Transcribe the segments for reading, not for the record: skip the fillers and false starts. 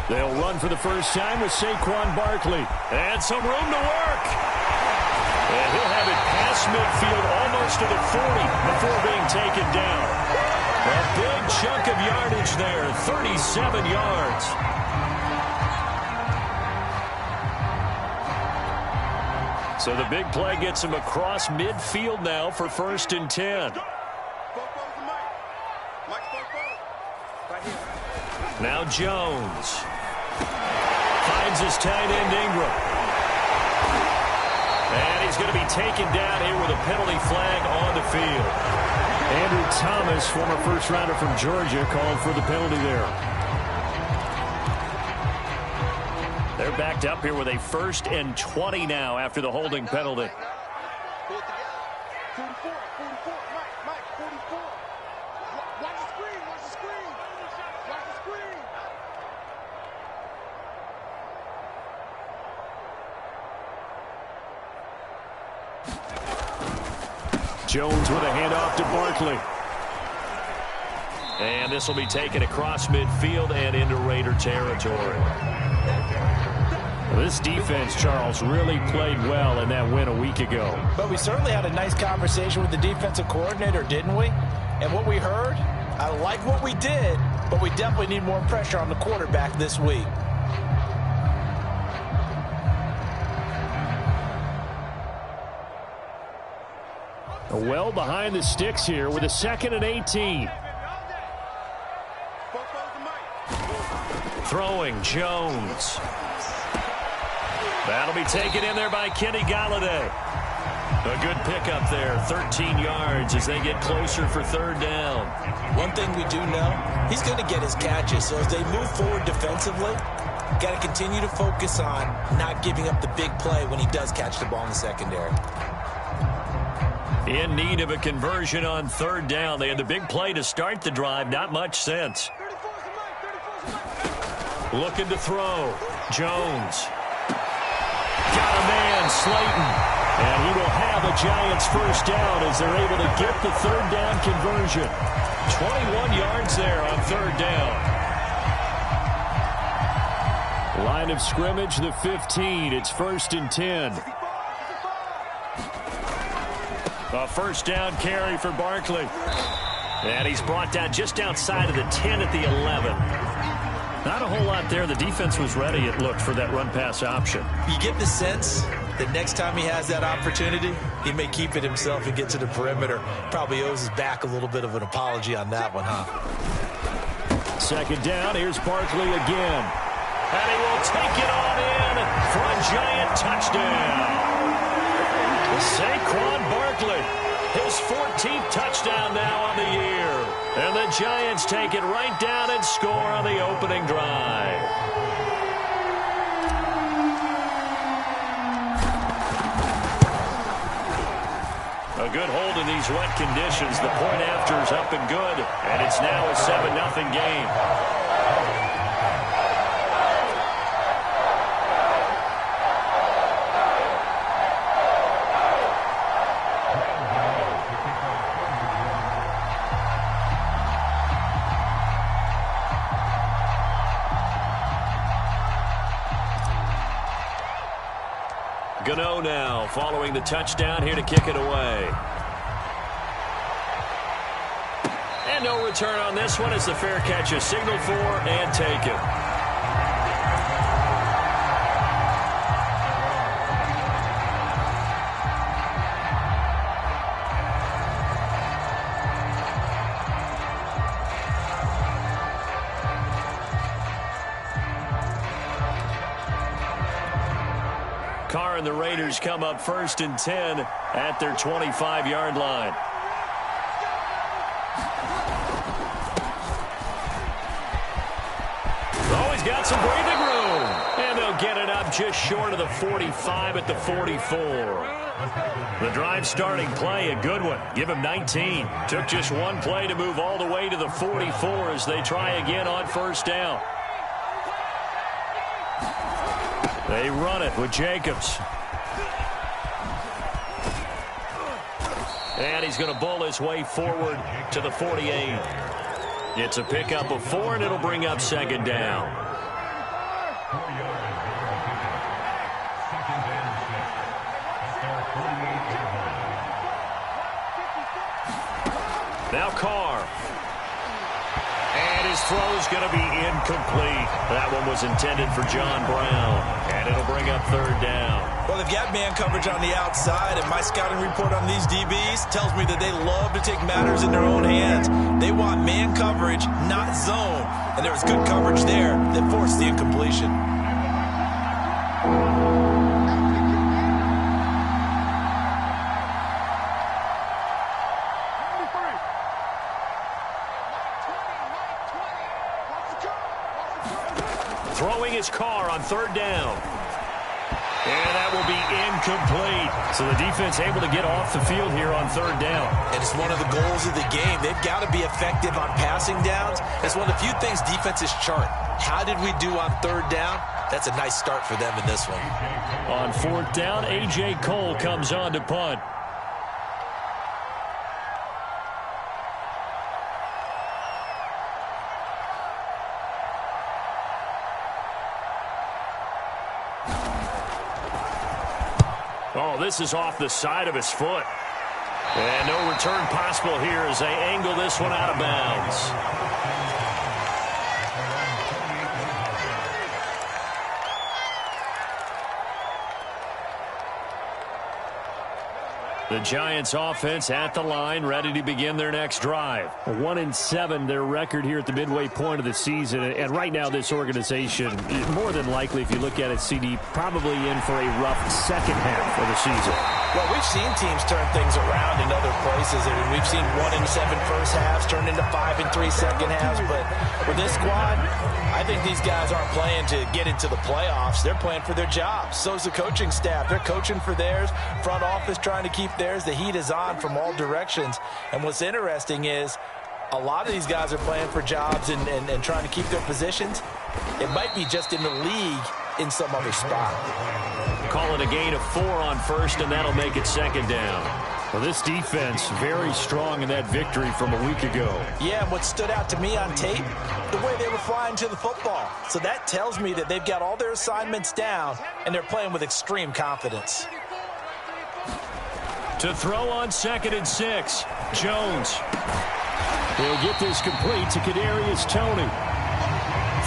They'll run for the first time with Saquon Barkley. And some room to work. And he'll have it past midfield almost to the 40 before being taken down. A big chunk of yardage there, 37 yards. So the big play gets him across midfield now for 1st and 10. Now Jones finds his tight end Ingram. And he's going to be taken down here with a penalty flag on the field. Andrew Thomas, former first-rounder from Georgia, called for the penalty there. They're backed up here with a 1st and 20 now after the holding penalty. Jones with a handoff to Barkley. And this will be taken across midfield and into Raider territory. This defense, Charles, really played well in that win a week ago. But we certainly had a nice conversation with the defensive coordinator, didn't we? And what we heard, I like what we did, but we definitely need more pressure on the quarterback this week. Well behind the sticks here with a 2nd and 18. Throwing Jones. That'll be taken in there by Kenny Golladay. A good pickup there, 13 yards as they get closer for 3rd down. One thing we do know, he's going to get his catches. So as they move forward defensively, got to continue to focus on not giving up the big play when he does catch the ball in the secondary. In need of a conversion on 3rd down. They had the big play to start the drive. Not much sense. Looking to throw. Jones. Got a man, Slayton. And he will have a Giants 1st down as they're able to get the 3rd down conversion. 21 yards there on 3rd down. Line of scrimmage, the 15. It's 1st and 10. A 1st down carry for Barkley. And he's brought down just outside of the 10 at the 11. Not a whole lot there. The defense was ready, it looked, for that run-pass option. You get the sense that next time he has that opportunity, he may keep it himself and get to the perimeter. Probably owes his back a little bit of an apology on that one, huh? 2nd down. Here's Barkley again. And he will take it on in for a Giant touchdown. Saquon Barkley, his 14th touchdown now on the year. And the Giants take it right down and score on the opening drive. A good hold in these wet conditions. The point after is up and good. And it's now a 7-0 game. Gano now following the touchdown here to kick it away. And no return on this one as the fair catch is signaled for and taken. Carr and the Raiders come up 1st and 10 at their 25-yard line. Oh, he's got some breathing room. And they'll get it up just short of the 45 at the 44. The drive starting play, a good one. Give him 19. Took just one play to move all the way to the 44 as they try again on 1st down. They run it with Jacobs. And he's going to bull his way forward to the 48. It's a pickup of 4, and it'll bring up second down. Now Carr. And his throw's going to be incomplete. That one was intended for John Brown. And it'll bring up third down. Well, they've got man coverage on the outside, and my scouting report on these DBs tells me that they love to take matters in their own hands. They want man coverage, not zone. And there was good coverage there that forced the incompletion. Throwing his Carr on third down. And that will be incomplete. So the defense able to get off the field here on third down. And it's one of the goals of the game. They've got to be effective on passing downs. It's one of the few things defenses chart. How did we do on third down? That's a nice start for them in this one. On fourth down, A.J. Cole comes on to punt. Oh, this is off the side of his foot. And no return possible here as they angle this one out of bounds. The Giants offense at the line, ready to begin their next drive. 1-7, their record here at the midway point of the season. And right now, this organization, more than likely, if you look at it, CD, probably in for a rough second half of the season. Well, we've seen teams turn things around in other places. I mean, we've seen 1-7 first halves turn into 5-3 second halves. But with this squad, I think these guys aren't playing to get into the playoffs. They're playing for their jobs. So's the coaching staff. They're coaching for theirs. Front office trying to keep theirs. The heat is on from all directions. And what's interesting is a lot of these guys are playing for jobs and trying to keep their positions. It might be just in the league in some other spot. Call it a gain of 4 on first, and that'll make it second down. Well, this defense very strong in that victory from a week ago. Yeah, and what stood out to me on tape, the way they were flying to the football. So that tells me that they've got all their assignments down, and they're playing with extreme confidence. To throw on 2nd and 6, Jones. He'll get this complete to Kadarius Toney.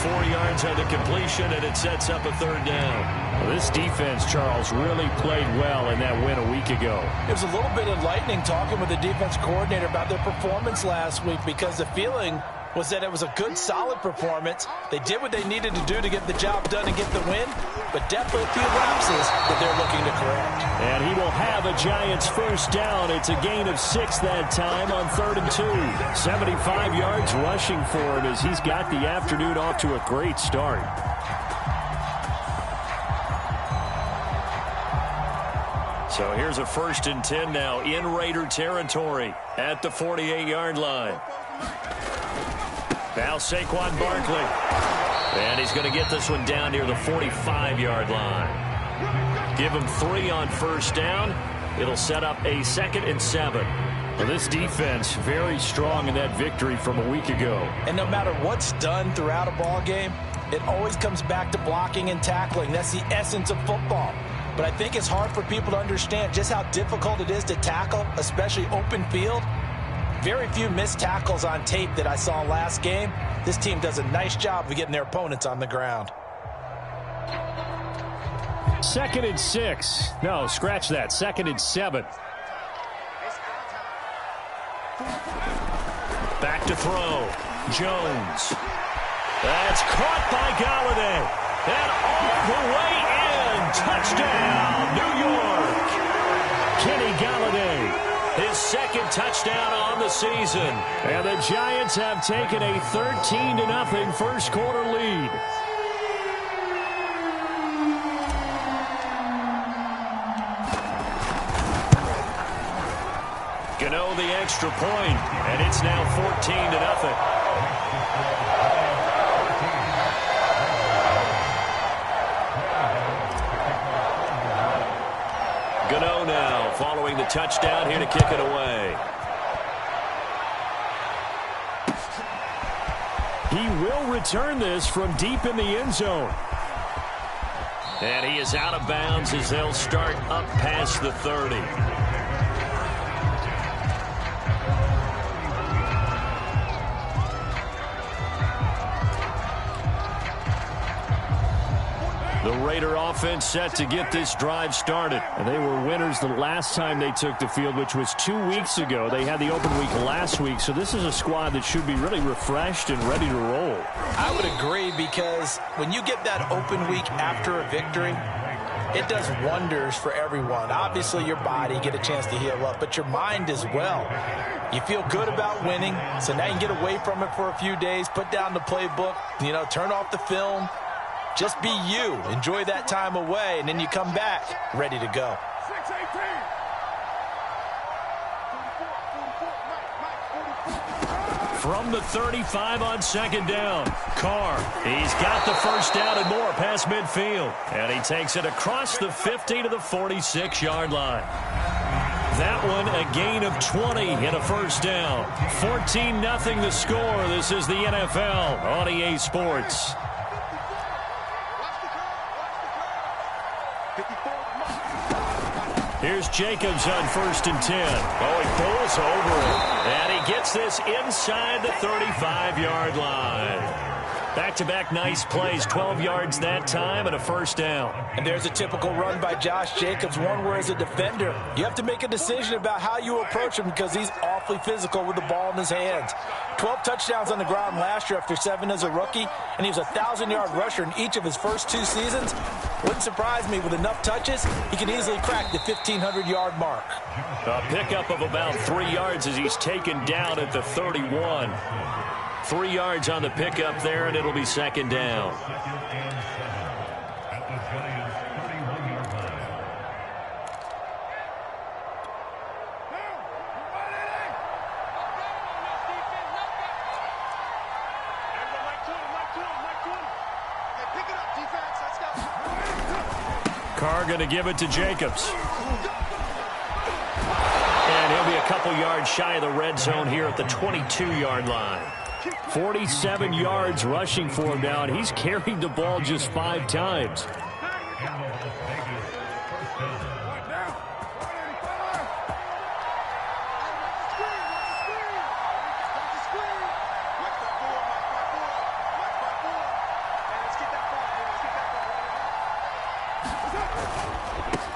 4 yards on the completion, and it sets up a third down. Well, this defense, Charles, really played well in that win a week ago. It was a little bit enlightening talking with the defense coordinator about their performance last week because the feeling was that it was a good, solid performance. They did what they needed to do to get the job done and get the win, but definitely a few lapses that they're looking to correct. And he will have a Giants first down. It's a gain of 6 that time on 3rd and 2. 75 yards rushing for him as he's got the afternoon off to a great start. So here's a 1st and 10 now in Raider territory at the 48-yard line. Now Saquon Barkley. And he's going to get this one down near the 45-yard line. Give him 3 on first down. It'll set up a 2nd and 7. Well, this defense very strong in that victory from a week ago. And no matter what's done throughout a ball game, it always comes back to blocking and tackling. That's the essence of football. But I think it's hard for people to understand just how difficult it is to tackle, especially open field. Very few missed tackles on tape that I saw last game. This team does a nice job of getting their opponents on the ground. 2nd and 6. No, scratch that. 2nd and 7. Back to throw. Jones. That's caught by Golladay. And all the way in. Touchdown, New York. Kenny Golladay. His 2nd touchdown on the season. And the Giants have taken a 13-0 first quarter lead. Gano the extra point, and it's now 14-0. Gano now following the touchdown here to kick it away. He will return this from deep in the end zone. And he is out of bounds as they'll start up past the 30. The Raider offense set to get this drive started. And they were winners the last time they took the field, which was 2 weeks ago. They had the open week last week, so this is a squad that should be really refreshed and ready to roll. I would agree, because when you get that open week after a victory, it does wonders for everyone. Obviously, your body, get a chance to heal up, but your mind as well. You feel good about winning, so now you can get away from it for a few days, put down the playbook, turn off the film. Just be you. Enjoy that time away, and then you come back ready to go. From the 35 on second down, Carr. He's got the first down and more past midfield. And he takes it across the 50 to the 46-yard line. That one a gain of 20 and a first down. 14-0 the score. This is the NFL on EA Sports. Here's Jacobs on 1st and 10. Oh, he pulls over it. And he gets this inside the 35-yard line. Back-to-back nice plays, 12 yards that time and a first down. And there's a typical run by Josh Jacobs, one where as a defender, you have to make a decision about how you approach him because he's awfully physical with the ball in his hands. 12 touchdowns on the ground last year after 7 as a rookie, and he was a 1,000-yard rusher in each of his first 2 seasons. Wouldn't surprise me, with enough touches, he can easily crack the 1,500-yard mark. A pickup of about 3 yards as he's taken down at the 31. 3 yards on the pickup there, and it'll be second down. Carr going to give it to Jacobs. And he'll be a couple yards shy of the red zone here at the 22-yard line. 47 yards rushing for him now, and he's carried the ball just 5 times.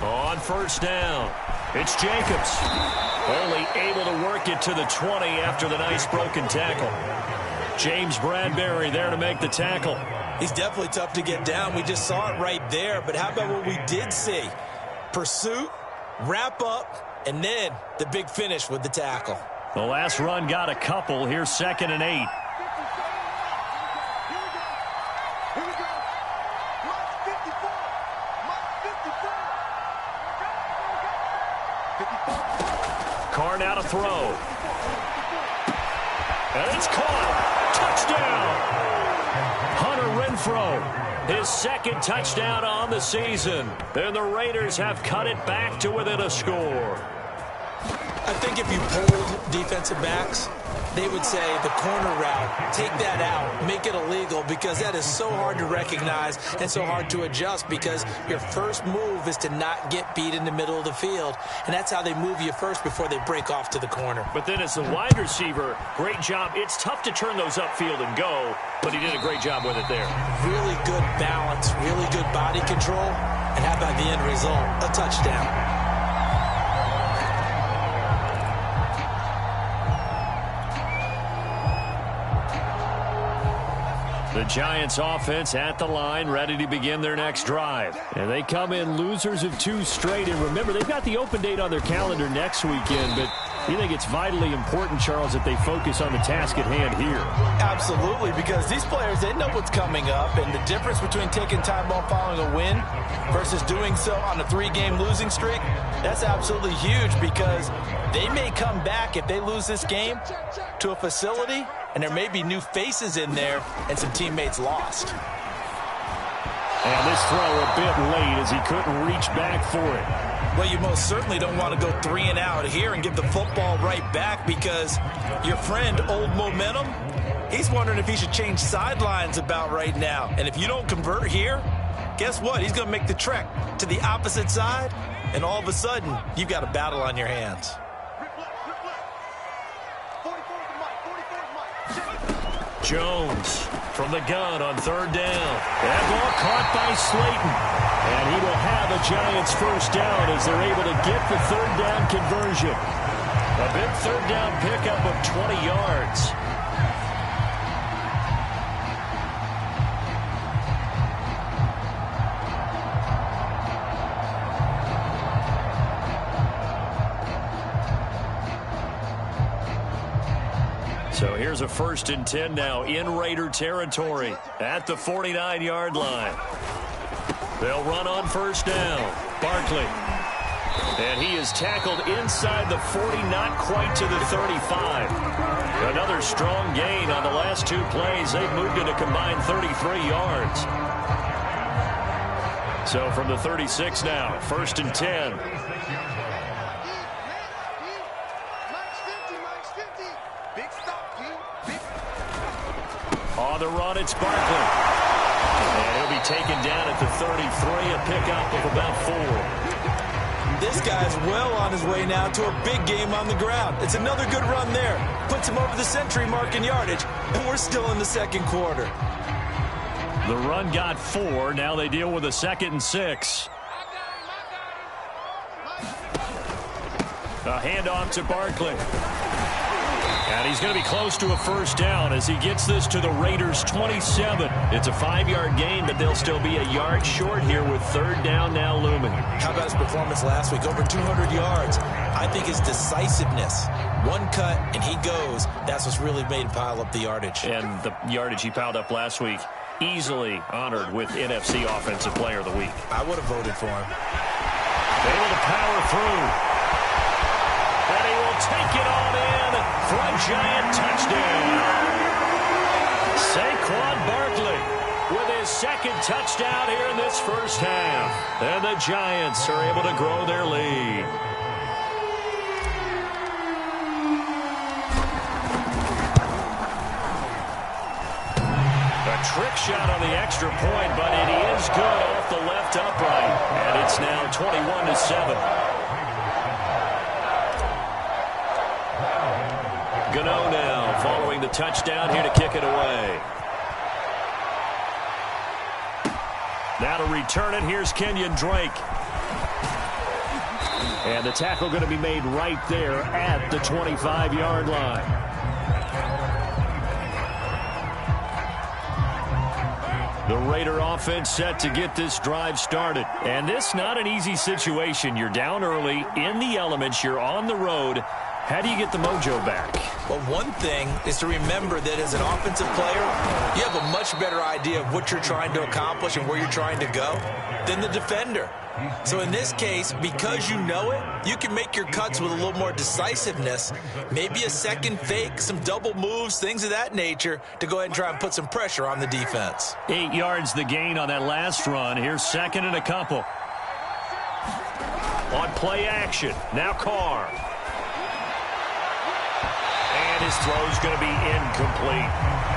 On first down, it's Jacobs. Only able to work it to the 20 after the nice broken tackle. James Bradbury there to make the tackle. He's definitely tough to get down. We just saw it right there. But how about what we did see? Pursuit, wrap up, and then the big finish with the tackle. The last run got a couple. Here's 2nd and 8. Carr now to throw. And it's caught. Touchdown. Hunter Renfrow, his 2nd touchdown on the season. And the Raiders have cut it back to within a score. I think if you polled defensive backs, they would say the corner route, take that out, make it illegal, because that is so hard to recognize and so hard to adjust, because your first move is to not get beat in the middle of the field, and that's how they move you first before they break off to the corner. But then as the wide receiver, great job. It's tough to turn those upfield and go, but he did a great job with it there. Really good balance, really good body control, and how about the end result? A touchdown. The Giants offense at the line, ready to begin their next drive. And they come in losers of 2 straight. And remember, they've got the open date on their calendar next weekend. But you think it's vitally important, Charles, that they focus on the task at hand here? Absolutely, because these players, they know what's coming up. And the difference between taking time off following a win versus doing so on a 3-game losing streak, that's absolutely huge, because they may come back if they lose this game to a facility, and there may be new faces in there and some teammates lost. And this throw a bit late as he couldn't reach back for it. Well, you most certainly don't want to go 3 and out here and give the football right back, because your friend, Old Momentum, He's wondering if he should change sidelines about right now. And if you don't convert here, guess what? He's going to make the trek to the opposite side, and all of a sudden, you've got a battle on your hands. Jones from the gun on third down. That ball caught by Slayton. And he will have a Giants first down as they're able to get the third down conversion. A big third down pickup of 20 yards. So here's a 1st and 10 now in Raider territory at the 49-yard line. They'll run on first down. Barkley. And he is tackled inside the 40, not quite to the 35. Another strong gain on the last 2 plays. They've moved it a combined 33 yards. So from the 36 now, 1st and 10. On the run, it's Barkley. And he'll be taken down at the 33, a pickup of about 4. This guy's well on his way now to a big game on the ground. It's another good run there. Puts him over the century mark in yardage, and we're still in the second quarter. The run got 4. Now they deal with a 2nd and 6. A handoff to Barkley. And he's going to be close to a first down as he gets this to the Raiders' 27. It's a 5-yard gain, but they'll still be a yard short here with third down now looming. How about his performance last week? Over 200 yards. I think his decisiveness. One cut, and he goes. That's what's really made him pile up the yardage. And the yardage he piled up last week, easily honored with NFC Offensive Player of the Week. I would have voted for him. Able to power through. And he will take it on in for a Giant touchdown. Saquon Barkley with his 2nd touchdown here in this first half. And the Giants are able to grow their lead. A trick shot on the extra point, but it is good off the left upright. And it's now 21-7. Gano now following the touchdown here to kick it away. Now to return it, here's Kenyon Drake. And the tackle going to be made right there at the 25-yard line. The Raider offense set to get this drive started. And this not an easy situation. You're down early, in the elements, you're on the road. How do you get the mojo back? Well, one thing is to remember that as an offensive player, you have a much better idea of what you're trying to accomplish and where you're trying to go than the defender. So in this case, because you know it, you can make your cuts with a little more decisiveness, maybe a second fake, some double moves, things of that nature, to go ahead and try and put some pressure on the defense. 8 yards the gain on that last run. Here's 2nd and a couple. On play action, now Carr. And his throw's going to be incomplete.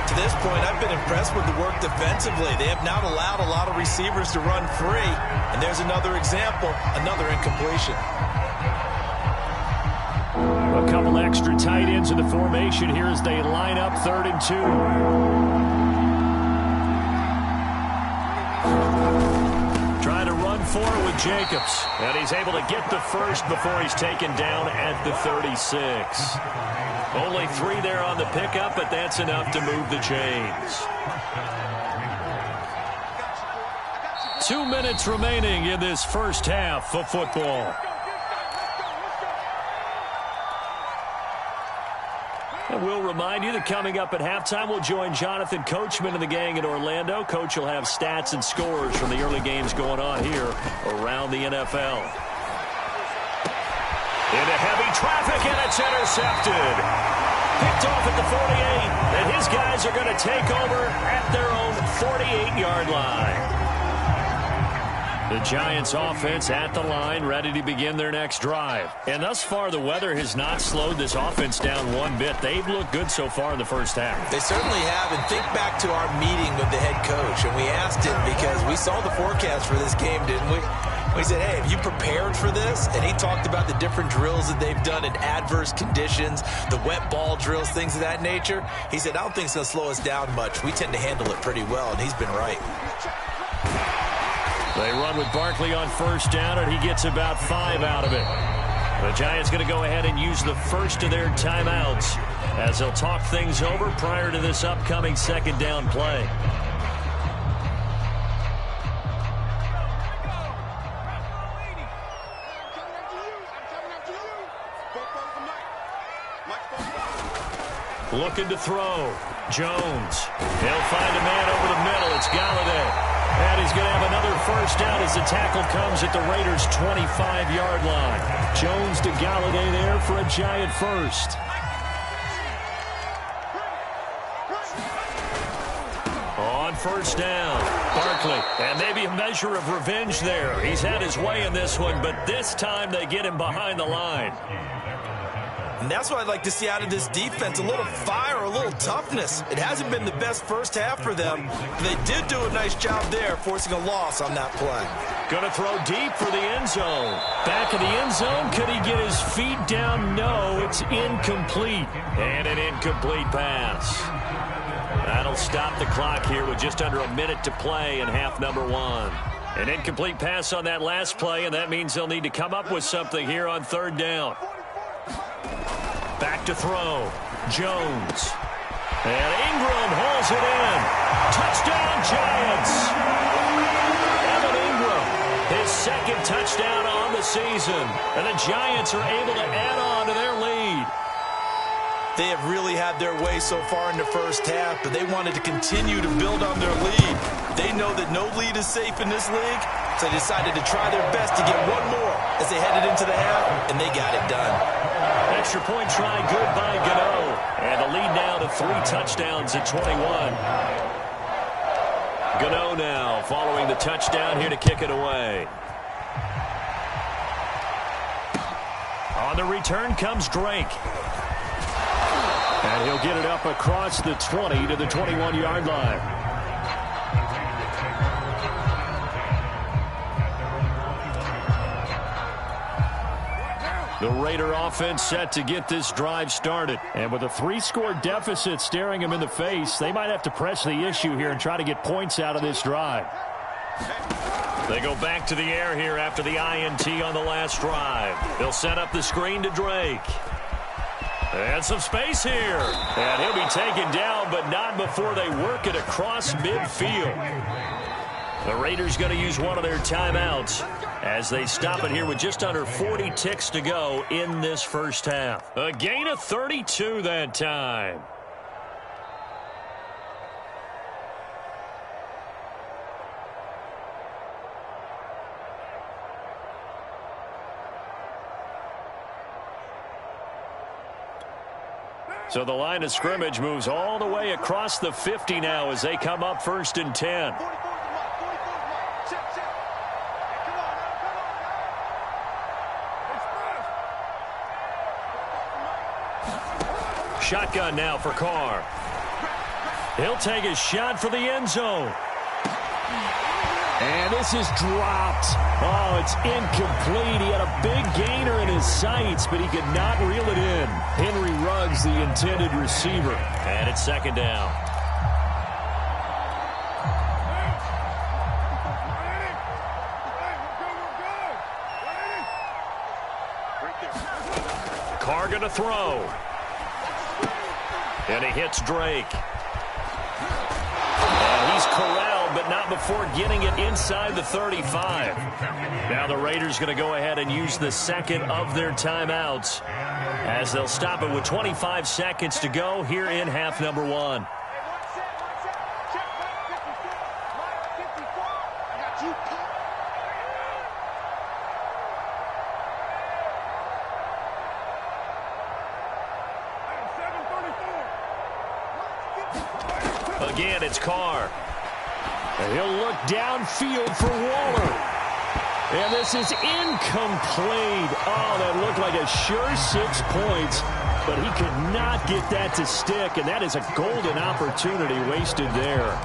To this point, I've been impressed with the work defensively. They have not allowed a lot of receivers to run free. And there's another example, another incompletion. A couple extra tight ends in the formation here as they line up 3rd and 2. Trying to run forward with Jacobs. And he's able to get the first before he's taken down at the 36. Only 3 there on the pickup, but that's enough to move the chains. 2 minutes remaining in this first half of football. And we'll remind you that coming up at halftime, we'll join Jonathan Coachman and the gang in Orlando. Coach will have stats and scores from the early games going on here around the NFL. Into heavy traffic, and it's intercepted. Picked off at the 48, and his guys are going to take over at their own 48-yard line. The Giants offense at the line, ready to begin their next drive. And thus far, the weather has not slowed this offense down one bit. They've looked good so far in the first half. They certainly have. And think back to our meeting with the head coach. And we asked him, because we saw the forecast for this game, didn't we? We said, hey, have you prepared for this? And he talked about the different drills that they've done in adverse conditions, the wet ball drills, things of that nature. He said, I don't think it's going to slow us down much. We tend to handle it pretty well, and he's been right. They run with Barkley on first down, and he gets about 5 out of it. The Giants going to go ahead and use the first of their timeouts as they'll talk things over prior to this upcoming second down play. Looking to throw. Jones. He'll find a man over the middle. It's Golladay. And he's going to have another first down as the tackle comes at the Raiders' 25-yard line. Jones to Golladay there for a Giant first. On first down, Barkley. And maybe a measure of revenge there. He's had his way in this one, but this time they get him behind the line. And that's what I'd like to see out of this defense, a little fire, a little toughness. It hasn't been the best first half for them. They did do a nice job there, forcing a loss on that play. Going to throw deep for the end zone. Back of the end zone. Could he get his feet down? No, it's incomplete. And an incomplete pass. That'll stop the clock here with just under a minute to play in half number 1. An incomplete pass on that last play, and that means they'll need to come up with something here on third down. Back to throw. Jones. And Ingram hauls it in. Touchdown, Giants. Evan Ingram, his second touchdown on the season. And the Giants are able to add on to their lead. They have really had their way so far in the first half, but they wanted to continue to build on their lead. They know that no lead is safe in this league, so they decided to try their best to get one more as they headed into the half, and they got it done. Extra point try good by Gano. And the lead now to 3 touchdowns at 21. Gano now following the touchdown here to kick it away. On the return comes Drake. And he'll get it up across the 20 to the 21-yard line. The Raider offense set to get this drive started. And with a 3-score deficit staring them in the face, they might have to press the issue here and try to get points out of this drive. They go back to the air here after the INT on the last drive. They'll set up the screen to Drake. And some space here. And he'll be taken down, but not before they work it across midfield. The Raiders going to use one of their timeouts as they stop it here with just under 40 ticks to go in this first half. A gain of 32 that time. So the line of scrimmage moves all the way across the 50 now as they come up 1st and 10. Shotgun now for Carr. He'll take a shot for the end zone. And this is dropped. Oh, it's incomplete. He had a big gainer in his sights, but he could not reel it in. Henry Ruggs, the intended receiver. And it's 2nd down. Carr going to throw. And he hits Drake. And he's corralled, but not before getting it inside the 35. Now the Raiders going to go ahead and use the second of their timeouts as they'll stop it with 25 seconds to go here in half number 1. Again, it's Carr. And he'll look downfield for Waller. And this is incomplete. Oh, that looked like a sure 6 points, but he could not get that to stick, and that is a golden opportunity wasted there.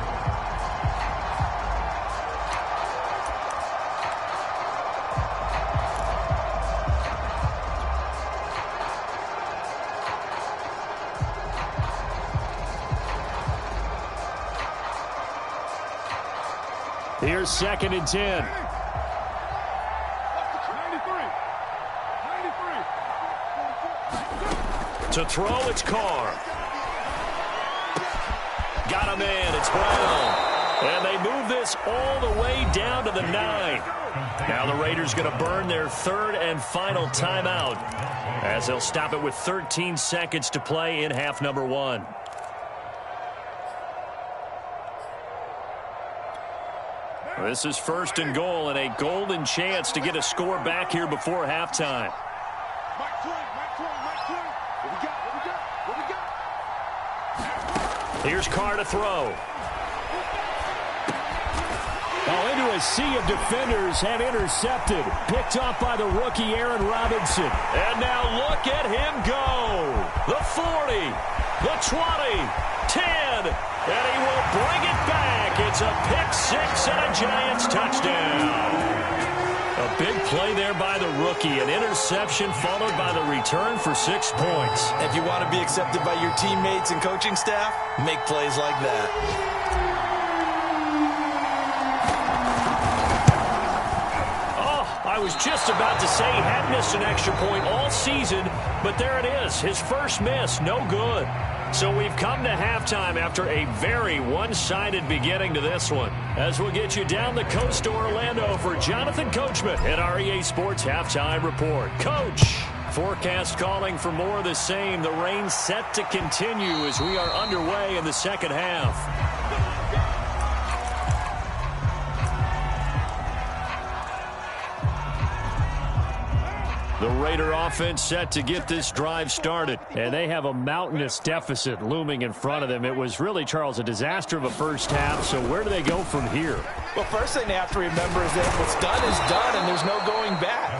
Here's 2nd and 10. To throw, it's Carr. Got him in, it's Brown. And they move this all the way down to the 9. Now the Raiders going to burn their 3rd and final timeout, as they'll stop it with 13 seconds to play in half number 1. This is 1st and goal and a golden chance to get a score back here before halftime. Here's Carr to throw. Oh, into a sea of defenders and intercepted. Picked off by the rookie Aaron Robinson. And now look at him go. The 40, the 20, 10, and he will bring it back. It's a pick-6 and a Giants touchdown. A big play there by the rookie. An interception followed by the return for 6 points. If you want to be accepted by your teammates and coaching staff, make plays like that. I was just about to say he had missed an extra point all season, but there it is. His first miss, no good. So we've come to halftime after a very one-sided beginning to this one. As we'll get you down the coast to Orlando for Jonathan Coachman at our EA Sports Halftime Report. Coach, forecast calling for more of the same. The rain set to continue as we are underway in the second half. The Raider offense set to get this drive started, and they have a mountainous deficit looming in front of them. It was really, Charles, a disaster of a first half, so where do they go from here? Well, first thing they have to remember is that what's done is done, and there's no going back.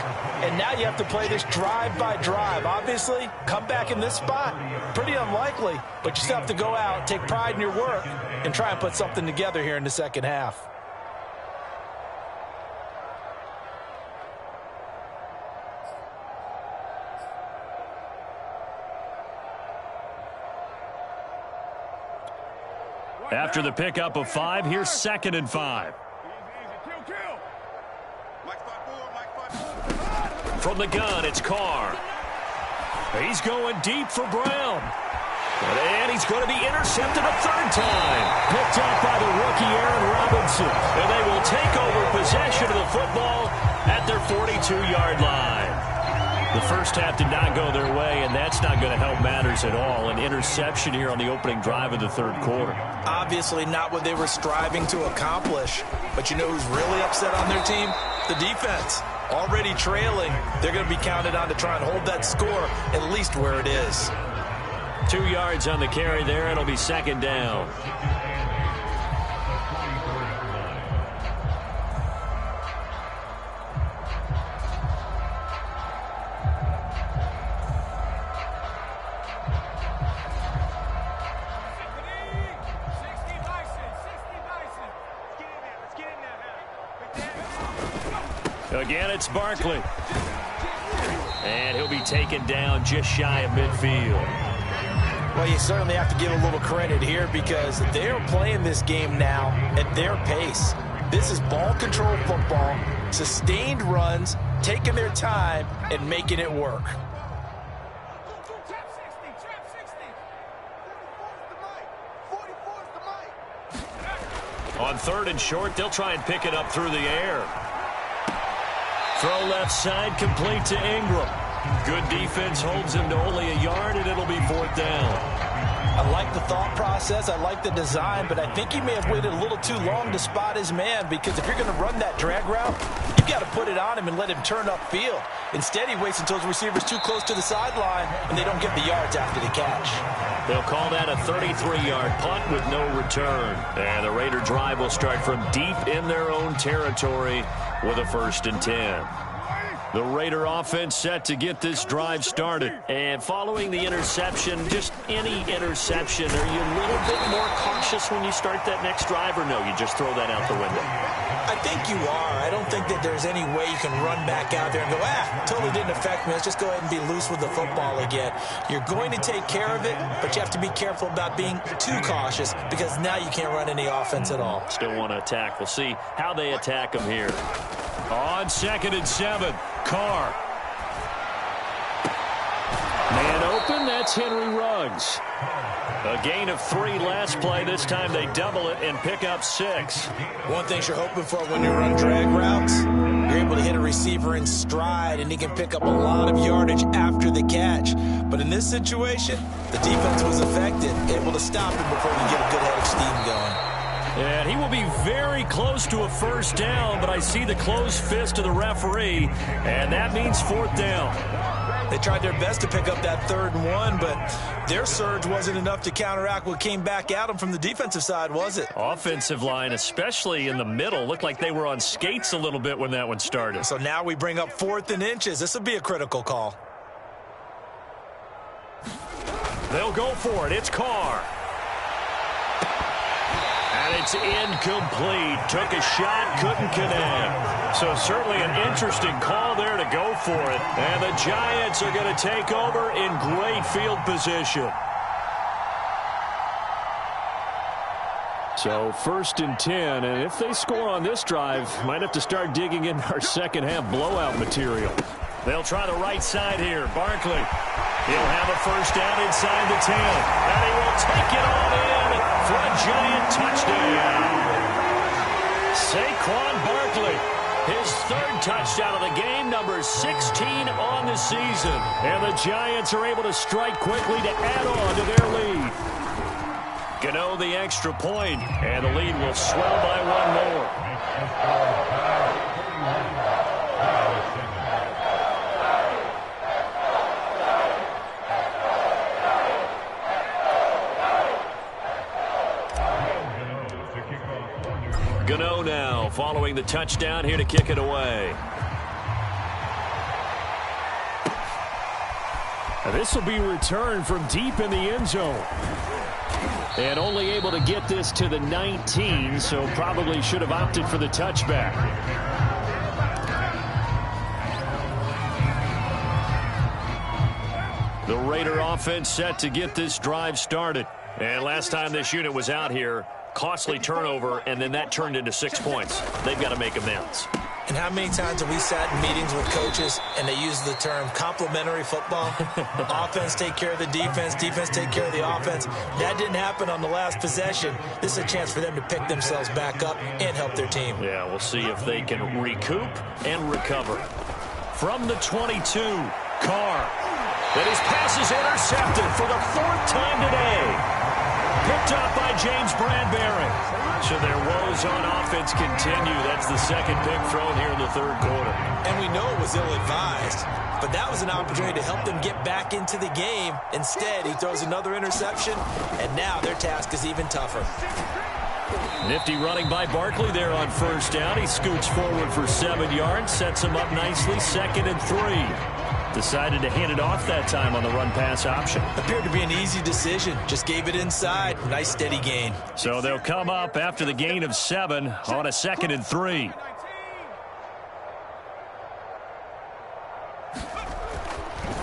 And now you have to play this drive by drive. Obviously, come back in this spot, pretty unlikely, but you still have to go out, take pride in your work, and try and put something together here in the second half. After the pickup of 5, here's 2nd and 5. From the gun, it's Carr. He's going deep for Brown. And he's going to be intercepted a 3rd time. Picked up by the rookie Aaron Robinson. And they will take over possession of the football at their 42-yard line. The first half did not go their way, and that's not going to help matters at all. An interception here on the opening drive of the 3rd quarter. Obviously not what they were striving to accomplish. But you know who's really upset on their team? The defense. Already trailing. They're going to be counted on to try and hold that score at least where it is. 2 yards on the carry there. It'll be 2nd down. Again, it's Barkley. And he'll be taken down just shy of midfield. Well, you certainly have to give a little credit here because they're playing this game now at their pace. This is ball control football, sustained runs, taking their time, and making it work. On 3rd and short, they'll try and pick it up through the air. Throw left side, complete to Ingram. Good defense holds him to only a yard, and it'll be 4th down. I like the thought process. I like the design, but I think he may have waited a little too long to spot his man because if you're going to run that drag route, you've got to put it on him and let him turn upfield. Instead, he waits until his receiver's too close to the sideline, and they don't get the yards after the catch. They'll call that a 33-yard punt with no return. And the Raider drive will start from deep in their own territory with a 1st and 10. The Raider offense set to get this drive started. And following the interception, just any interception, are you a little bit more cautious when you start that next drive, or no, you just throw that out the window? I think you are. I don't think that there's any way you can run back out there and go, totally didn't affect me. Let's just go ahead and be loose with the football again. You're going to take care of it, but you have to be careful about being too cautious because now you can't run any offense at all. Still want to attack. We'll see how they attack them here. On 2nd and 7, Carr. Man open, that's Henry Ruggs. A gain of 3 last play. This time they double it and pick up 6. One thing you're hoping for when you run drag routes, you're able to hit a receiver in stride, and he can pick up a lot of yardage after the catch. But in this situation, the defense was effective, able to stop him before he get a good head of steam going. And he will be very close to a 1st down, but I see the closed fist of the referee, and that means 4th down. They tried their best to pick up that 3rd and 1, but their surge wasn't enough to counteract what came back at them from the defensive side, was it? Offensive line, especially in the middle, looked like they were on skates a little bit when that one started. So now we bring up 4th and inches. This will be a critical call. They'll go for it. It's Carr. And it's incomplete. Took a shot, couldn't connect. So certainly an interesting call there to go for it. And the Giants are going to take over in great field position. So 1st and 10, and if they score on this drive, might have to start digging in our second half blowout material. They'll try the right side here. Barkley. He'll have a 1st down inside the 10. And he will take it all in for a Giant touchdown. Saquon Barkley, his 3rd touchdown of the game, number 16 on the season. And the Giants are able to strike quickly to add on to their lead. Gano the extra point, and the lead will swell by 1 more. Gano now following the touchdown here to kick it away. This will be returned from deep in the end zone. And only able to get this to the 19, so probably should have opted for the touchback. The Raider offense set to get this drive started. And last time this unit was out here, costly turnover, and then that turned into 6 points. They've got to make amends. And how many times have we sat in meetings with coaches and they use the term complementary football? Offense take care of the defense, defense take care of the offense. That didn't happen on the last possession. This is a chance for them to pick themselves back up and help their team. Yeah, we'll see if they can recoup and recover. From the 22, Carr. And his pass is intercepted for the 4th time today. Picked up by James Bradbury. So their woes on offense continue. That's the 2nd pick thrown here in the 3rd quarter. And we know it was ill-advised, but that was an opportunity to help them get back into the game. Instead, he throws another interception, and now their task is even tougher. Nifty running by Barkley there on 1st down. He scoots forward for 7 yards, sets him up nicely, 2nd and 3. Decided to hand it off that time on the run-pass option. Appeared to be an easy decision. Just gave it inside. Nice steady gain. So they'll come up after the gain of 7 on a 2nd and 3.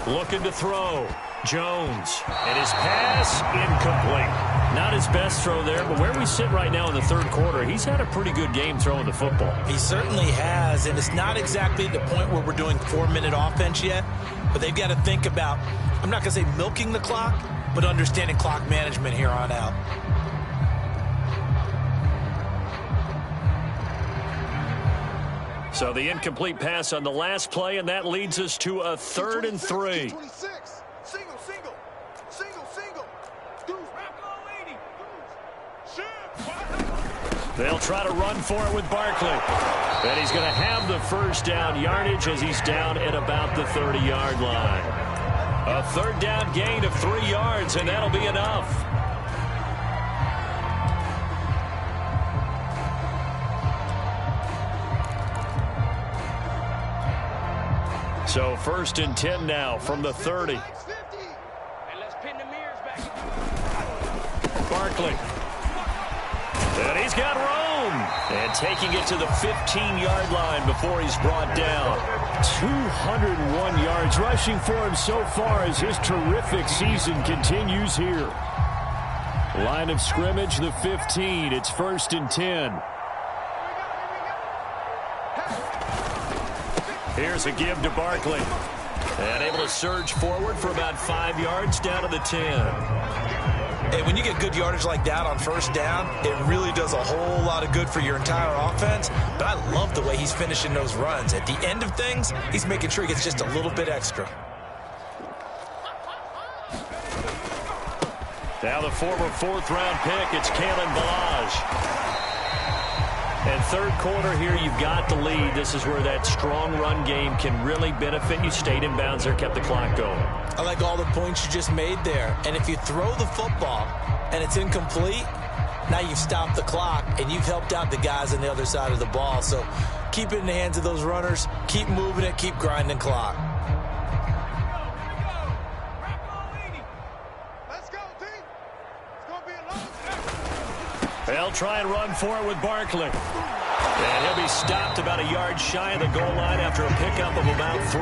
Looking to throw. Jones. And his pass incomplete. Not his best throw there, but where we sit right now in the 3rd quarter, he's had a pretty good game throwing the football. He certainly has, and it's not exactly the point where we're doing 4-minute offense yet, but they've got to think about, I'm not going to say milking the clock, but understanding clock management here on out. So the incomplete pass on the last play, and that leads us to a 3rd and 3. They'll try to run for it with Barkley. And he's going to have the 1st down yardage as he's down at about the 30-yard line. A 3rd down gain of 3 yards, and that'll be enough. So 1st and 10 now from the 30. Barkley. And he's got room. And taking it to the 15-yard line before he's brought down. 201 yards rushing for him so far as his terrific season continues here. Line of scrimmage, the 15. It's 1st and 10. Here's a give to Barkley. And able to surge forward for about 5 yards down to the 10. And when you get good yardage like that on 1st down, it really does a whole lot of good for your entire offense. But I love the way he's finishing those runs. At the end of things, he's making sure he gets just a little bit extra. Now the former 4th-round pick, it's Kalen Ballage. And 3rd quarter here, you've got the lead. This is where that strong run game can really benefit you. Stayed in bounds there, kept the clock going. I like all the points you just made there. And if you throw the football and it's incomplete, now you've stopped the clock and you've helped out the guys on the other side of the ball. So keep it in the hands of those runners. Keep moving it. Keep grinding clock. They'll try and run for it with Barkley. And he'll be stopped about a yard shy of the goal line after a pickup of about 3.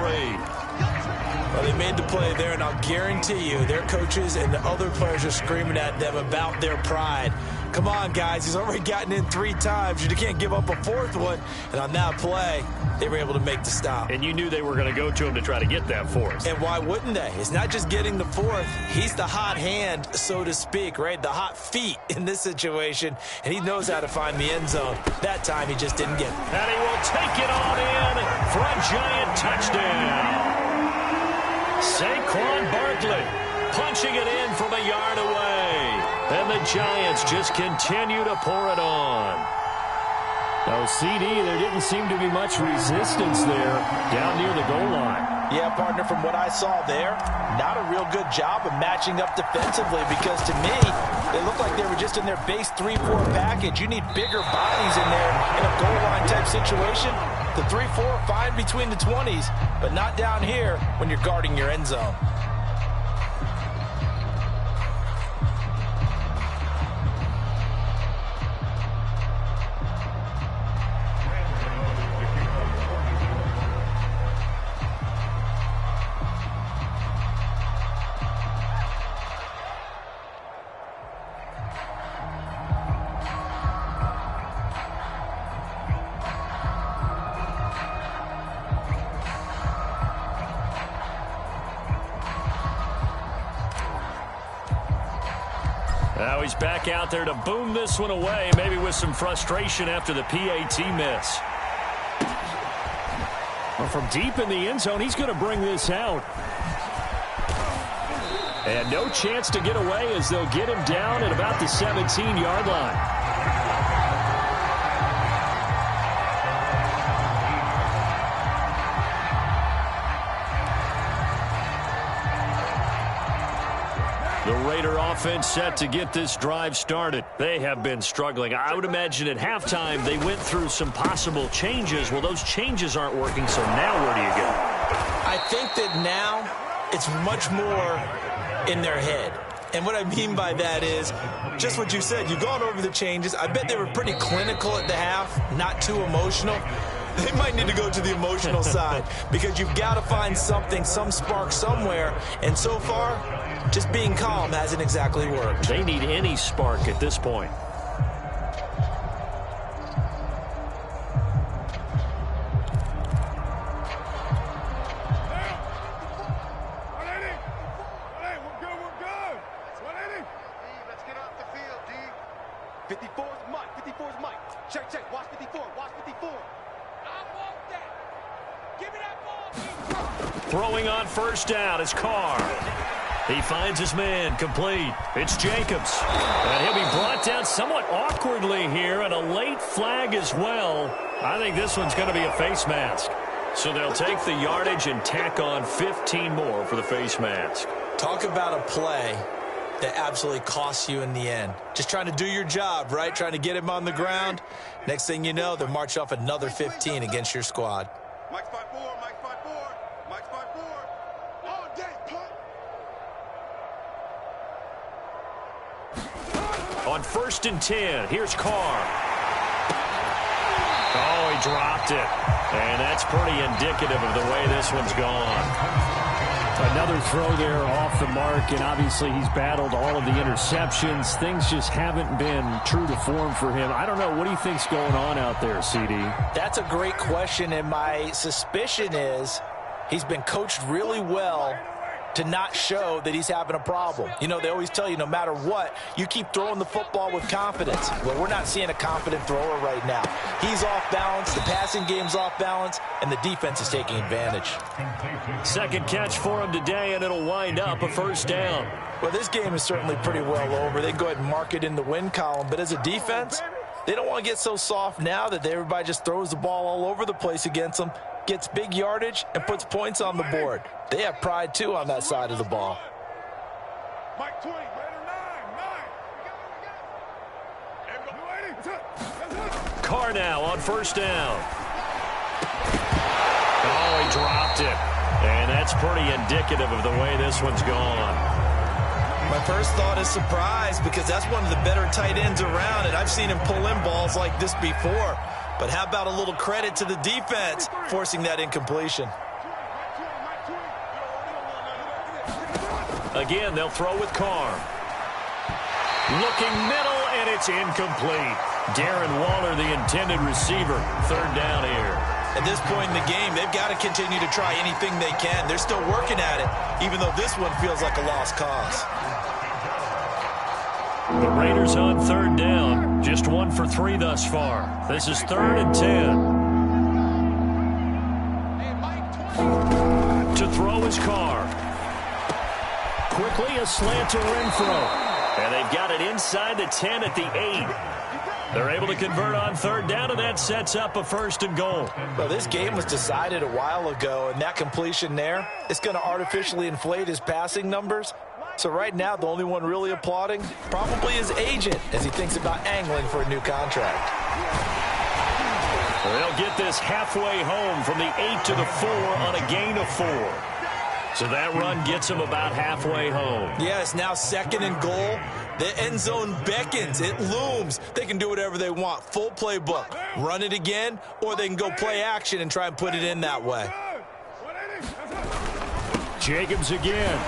Well, they made the play there, and I'll guarantee you their coaches and the other players are screaming at them about their pride. Come on, guys. He's already gotten in 3 times. You can't give up a 4th one. And on that play, they were able to make the stop. And you knew they were going to go to him to try to get that 4th. And why wouldn't they? It's not just getting the 4th. He's the hot hand, so to speak, right? The hot feet in this situation. And he knows how to find the end zone. That time, he just didn't get it. And he will take it on in for a giant touchdown. Saquon Barkley punching it in from a yard away. And the Giants just continue to pour it on. Now, CD, there didn't seem to be much resistance there down near the goal line. Yeah, partner, from what I saw there, not a real good job of matching up defensively because to me, they looked like they were just in their base 3-4 package. You need bigger bodies in there in a goal line type situation. The 3-4 fine between the 20s, but not down here when you're guarding your end zone. Now he's back out there to boom this one away, maybe with some frustration after the PAT miss. Well, from deep in the end zone, he's going to bring this out. And no chance to get away as they'll get him down at about the 17-yard line. The Raider offense set to get this drive started. They have been struggling. I would imagine at halftime they went through some possible changes. Well, those changes aren't working, so now where do you go? I think that now it's much more in their head. And what I mean by that is just what you said. You've gone over the changes. I bet they were pretty clinical at the half, not too emotional. They might need to go to the emotional side because you've got to find something, some spark somewhere. And so far, just being calm hasn't exactly worked. They need any spark at this point. Throwing on first down is Carr. He finds his man complete. It's Jacobs. And he'll be brought down somewhat awkwardly here, and a late flag as well. I think this one's going to be a face mask. So they'll take the yardage and tack on 15 more for the face mask. Talk about a play that absolutely costs you in the end. Just trying to do your job, right? Trying to get him on the ground. Next thing you know, they'll march off another 15 against your squad. Mike's 5-4, Mike's 5-4, Mike's On 1st and 10, here's Carr. Oh, he dropped it. And that's pretty indicative of the way this one's gone. Another throw there off the mark, and obviously he's battled all of the interceptions. Things just haven't been true to form for him. I don't know. What do you think's going on out there, CD? That's a great question, and my suspicion is he's been coached really well to not show that he's having a problem. You know, they always tell you no matter what, you keep throwing the football with confidence. Well, we're not seeing a confident thrower right now. He's off balance, the passing game's off balance, and the defense is taking advantage. Second catch for him today, and it'll wind up a first down. Well, this game is certainly pretty well over. They go ahead and mark it in the win column, but as a defense, they don't want to get so soft now that everybody just throws the ball all over the place against them, gets big yardage, and puts points on the board. They have pride, too, on that side of the ball. Carr now on first down. Oh, he dropped it. And that's pretty indicative of the way this one's gone. My first thought is surprise because that's one of the better tight ends around, and I've seen him pull in balls like this before. But how about a little credit to the defense forcing that incompletion? Again, they'll throw with Carr. Looking middle, and it's incomplete. Darren Waller, the intended receiver. Third down here. At this point in the game, they've got to continue to try anything they can. They're still working at it, even though this one feels like a lost cause. The Raiders on third down. Just 1 for 3 thus far. This is 3rd and 10. To throw is Carr. Quickly a slant to Renfro. And they've got it inside the 10 at the 8. They're able to convert on third down, and that sets up a 1st and goal. Well, this game was decided a while ago, and that completion there, it's going to artificially inflate his passing numbers. So right now, the only one really applauding probably his agent as he thinks about angling for a new contract. They'll get this halfway home from the 8 to the 4 on a gain of 4. So that run gets him about halfway home. Yeah, it's now 2nd and goal. The end zone beckons. It looms. They can do whatever they want. Full playbook. Run it again, or they can go play action and try and put it in that way. Jacobs again.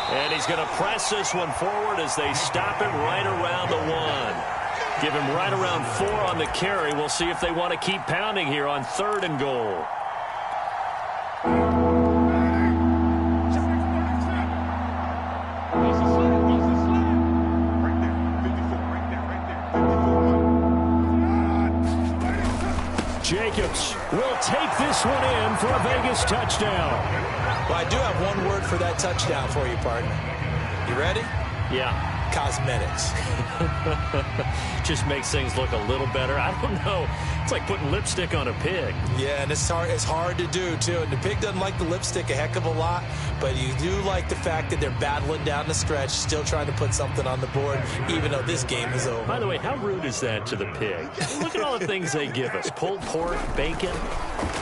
And he's going to press this one forward as they stop it right around the 1. Give him right around 4 on the carry. We'll see if they want to keep pounding here on 3rd and goal. Jacobs will take this one in for a Vegas touchdown. Well, I do have one word for that touchdown for you, partner. You ready? Yeah. Cosmetics. Just makes things look a little better. I don't know. It's like putting lipstick on a pig. Yeah, and it's hard to do, too. And the pig doesn't like the lipstick a heck of a lot, but you do like the fact that they're battling down the stretch, still trying to put something on the board, even though this game is over. By the way, how rude is that to the pig? Look at all the things they give us. Pulled pork, bacon.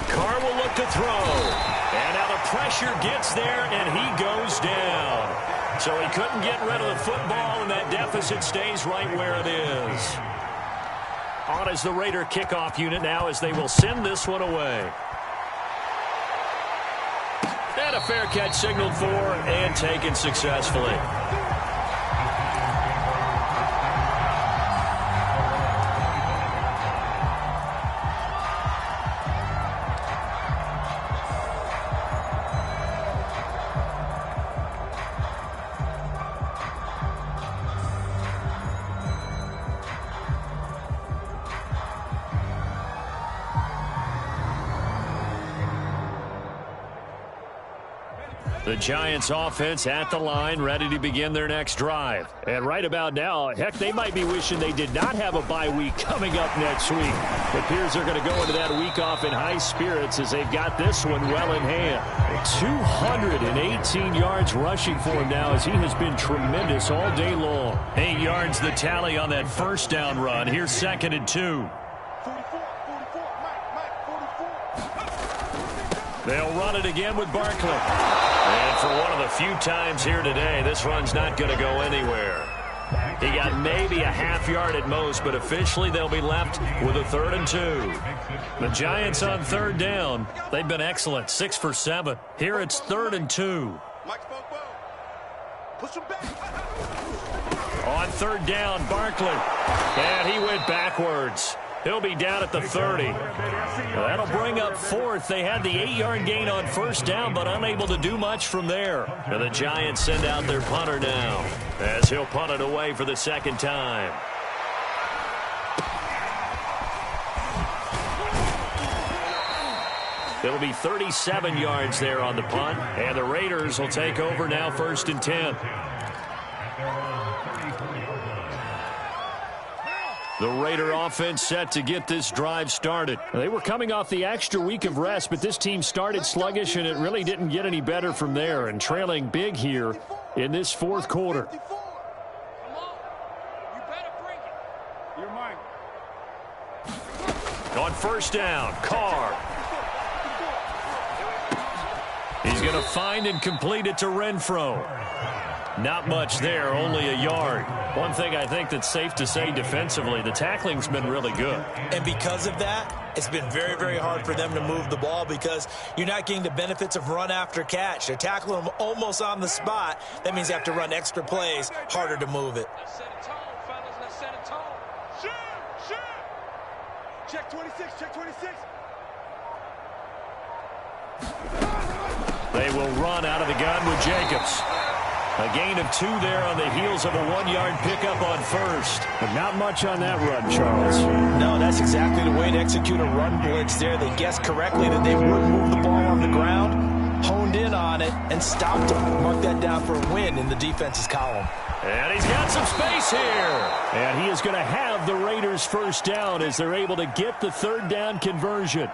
Carr will look to throw. And now the pressure gets there, and he goes down. So he couldn't get rid of the football, and that deficit stays right where it is. On is the Raider kickoff unit now as they will send this one away. And a fair catch signaled for and taken successfully. The Giants offense at the line, ready to begin their next drive. And right about now, heck, they might be wishing they did not have a bye week coming up next week. It appears they're going to go into that week off in high spirits as they've got this one well in hand. 218 yards rushing for him now as he has been tremendous all day long. 8 yards the tally on that first down run. Here's 2nd and 2. They'll run it again with Barkley. And for one of the few times here today, this run's not going to go anywhere. He got maybe a half yard at most, but officially they'll be left with a 3rd and 2. The Giants on 3rd down. They've been excellent, 6 for 7. Here it's 3rd and 2. On 3rd down, Barkley. And he went backwards. He'll be down at the 30. That'll bring up 4th. They had the 8-yard gain on 1st down, but unable to do much from there. And the Giants send out their punter now, as he'll punt it away for the 2nd time. It'll be 37 yards there on the punt, and the Raiders will take over now 1st and 10. The Raider offense set to get this drive started. They were coming off the extra week of rest, but this team started sluggish, and it really didn't get any better from there, and trailing big here in this 4th quarter. On 1st down, Carr. He's going to find and complete it to Renfro. Not much there, only a yard. One thing I think that's safe to say defensively, the tackling's been really good. And because of that, it's been very, very hard for them to move the ball because you're not getting the benefits of run after catch. They're tackling them almost on the spot. That means you have to run extra plays, harder to move it. Let's set a tone, fellas. Let's set a tone. Shoot! Check 26, check 26. They will run out of the gun with Jacobs. A gain of 2 there on the heels of a 1-yard pickup on 1st. But not much on that run, Charles. No, that's exactly the way to execute a run blitz there. They guessed correctly that they would move the ball on the ground, honed in on it, and stopped them. Mark that down for a win in the defense's column. And he's got some space here. And he is going to have the Raiders 1st down as they're able to get the 3rd down conversion.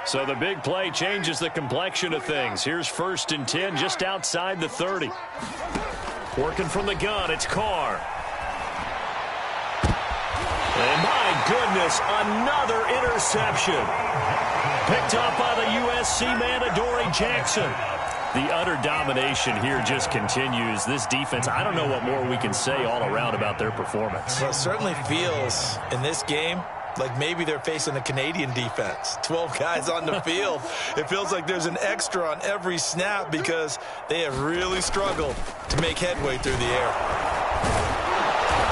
So the big play changes the complexion of things. Here's 1st and 10 just outside the 30. Working from the gun, it's Carr. And my goodness, another interception. Picked up by the USC man, Adoree Jackson. The utter domination here just continues. This defense, I don't know what more we can say all around about their performance. Well, it certainly feels in this game like maybe they're facing a Canadian defense. 12 guys on the field. It feels like there's an extra on every snap because they have really struggled to make headway through the air.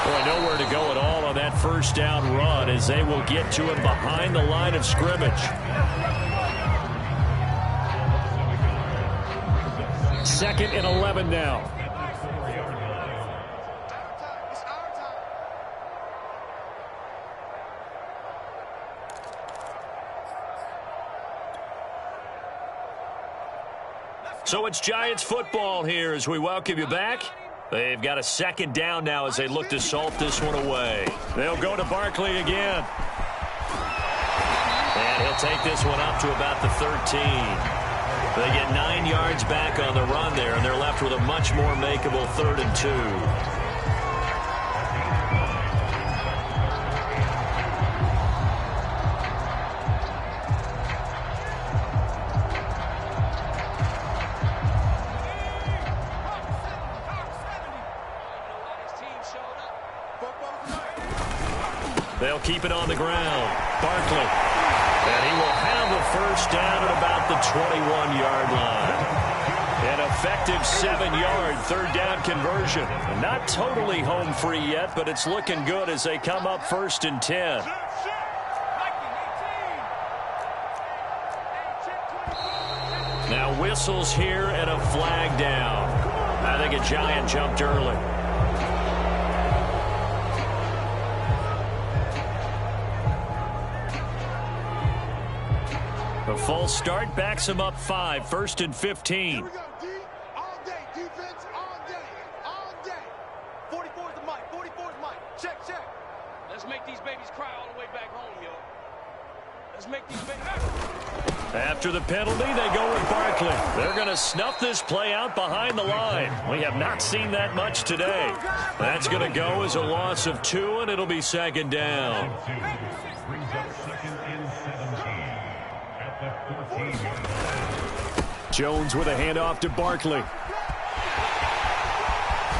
Boy, nowhere to go at all on that 1st down run as they will get to him behind the line of scrimmage. 2nd and 11 now. So it's Giants football here as we welcome you back. They've got a 2nd down now as they look to salt this one away. They'll go to Barkley again. And he'll take this one up to about the 13. They get 9 yards back on the run there, and they're left with a much more makeable 3rd and 2. They'll keep it on the ground. Barkley. And he will have a 1st down at about the 21-yard line. An effective 7-yard 3rd down conversion. Not totally home free yet, but it's looking good as they come up 1st and 10. Now whistles here and a flag down. I think a Giant jumped early. A false start backs him up 5, 1st and 15. Here we go, D. All day, defense, all day, all day. 44 is the mic, 44 is the mic. Check. Let's make these babies cry all the way back home, yo. Let's make these babies... After the penalty, they go with Barkley. They're going to snuff this play out behind the line. We have not seen that much today. That's going to go as a loss of 2, and it'll be 2nd down. Jones with a handoff to Barkley.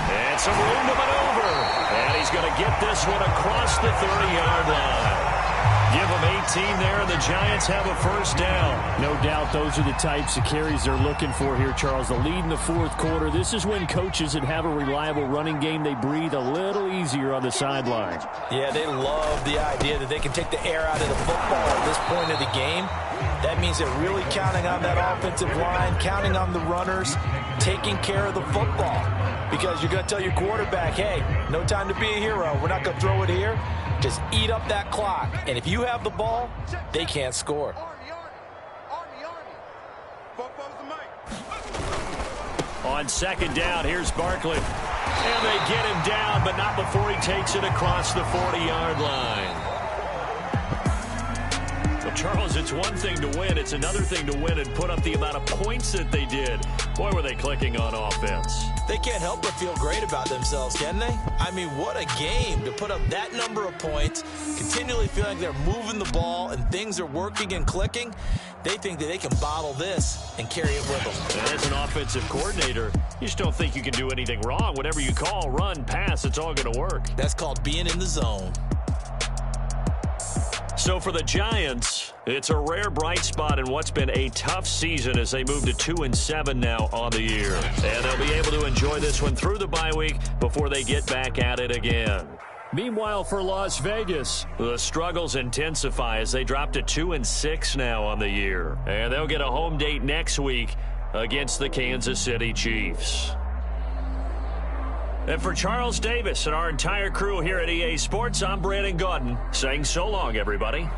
And some room to maneuver. he's going to get this one across the 30-yard line. Give them 18 there, and the Giants have a first down. No doubt those are the types of carries they're looking for here, Charles. The lead in the fourth quarter. This is when coaches that have a reliable running game, they breathe a little easier on the sideline. Yeah, they love the idea that they can take the air out of the football at this point of the game. That means they're really counting on that offensive line, counting on the runners, taking care of the football. Because you're going to tell your quarterback, hey, no time to be a hero. We're not going to throw it here. Just eat up that clock. And if you have the ball, they can't score. On second down, here's Barkley. And they get him down, but not before he takes it across the 40-yard line. Well, Charles, it's one thing to win. It's another thing to win and put up the amount of points that they did. Boy, were they clicking on offense. They can't help but feel great about themselves, can they? I mean, what a game to put up that number of points, continually feeling they're moving the ball and things are working and clicking. They think that they can bottle this and carry it with them. And as an offensive coordinator, you just don't think you can do anything wrong. Whatever you call, run, pass, it's all going to work. That's called being in the zone. So for the Giants, it's a rare bright spot in what's been a tough season as they move to 2-7 now on the year. And they'll be able to enjoy this one through the bye week before they get back at it again. Meanwhile, for Las Vegas, the struggles intensify as they drop to 2-6 now on the year. And they'll get a home date next week against the Kansas City Chiefs. And for Charles Davis and our entire crew here at EA Sports, I'm Brandon Gaudin saying so long, everybody.